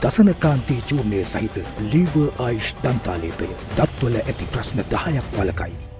දසනකාන්තී චූර්ණය සහිත ලීවර් ආයිෂ් දන්තාලේපය දත්වල ඇති ප්‍රශ්න 10ක් වලකයි.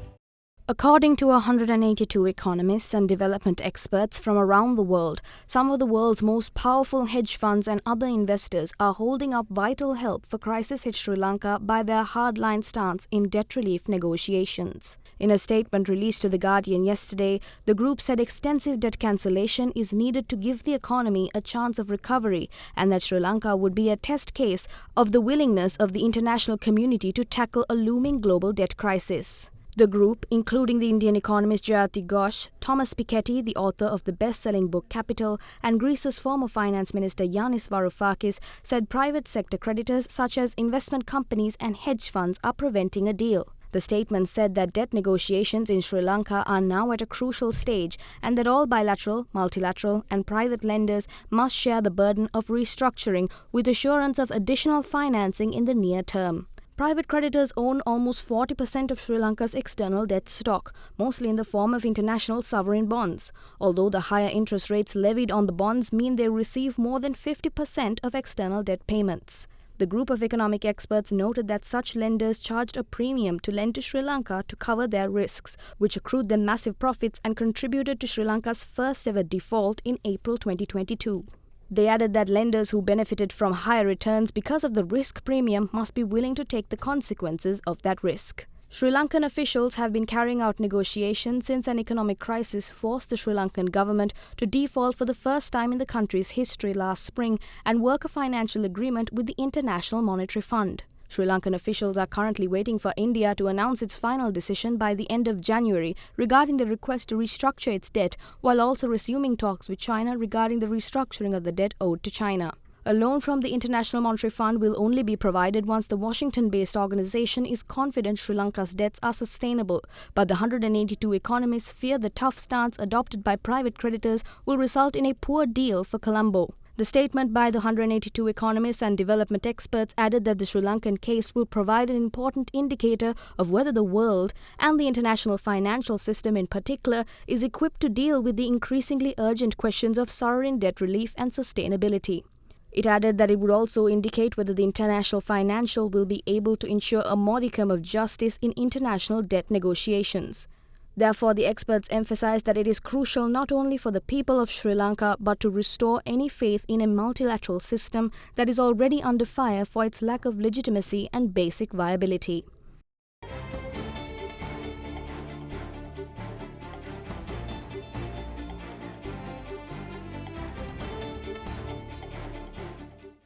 According to 182 economists and development experts from around the world, some of the world's most powerful hedge funds and other investors are holding up vital help for crisis-hit Sri Lanka by their hardline stance in debt relief negotiations. In a statement released to The Guardian yesterday, the group said extensive debt cancellation is needed to give the economy a chance of recovery and that Sri Lanka would be a test case of the willingness of the international community to tackle a looming global debt crisis. The group, including the Indian economist Jayati Ghosh, Thomas Piketty, the author of the best-selling book Capital, and Greece's former finance minister Yanis Varoufakis, said private sector creditors such as investment companies and hedge funds are preventing a deal. The statement said that debt negotiations in Sri Lanka are now at a crucial stage and that all bilateral, multilateral and private lenders must share the burden of restructuring with assurance of additional financing in the near term. Private creditors own almost 40% of Sri Lanka's external debt stock, mostly in the form of international sovereign bonds, although the higher interest rates levied on the bonds mean they receive more than 50% of external debt payments. The group of economic experts noted that such lenders charged a premium to lend to Sri Lanka to cover their risks, which accrued them massive profits and contributed to Sri Lanka's first-ever default in April 2022. They added that lenders who benefited from higher returns because of the risk premium must be willing to take the consequences of that risk. Sri Lankan officials have been carrying out negotiations since an economic crisis forced the Sri Lankan government to default for the first time in the country's history last spring and work a financial agreement with the International Monetary Fund. Sri Lankan officials are currently waiting for India to announce its final decision by the end of January regarding the request to restructure its debt, while also resuming talks with China regarding the restructuring of the debt owed to China. A loan from the International Monetary Fund will only be provided once the Washington-based organization is confident Sri Lanka's debts are sustainable, but the 182 economists fear the tough stance adopted by private creditors will result in a poor deal for Colombo. The statement by the 182 economists and development experts added that the Sri Lankan case will provide an important indicator of whether the world, and the international financial system in particular, is equipped to deal with the increasingly urgent questions of sovereign debt relief and sustainability. It added that it would also indicate whether the international financial will be able to ensure a modicum of justice in international debt negotiations. Therefore, the experts emphasized that it is crucial not only for the people of Sri Lanka but to restore any faith in a multilateral system that is already under fire for its lack of legitimacy and basic viability.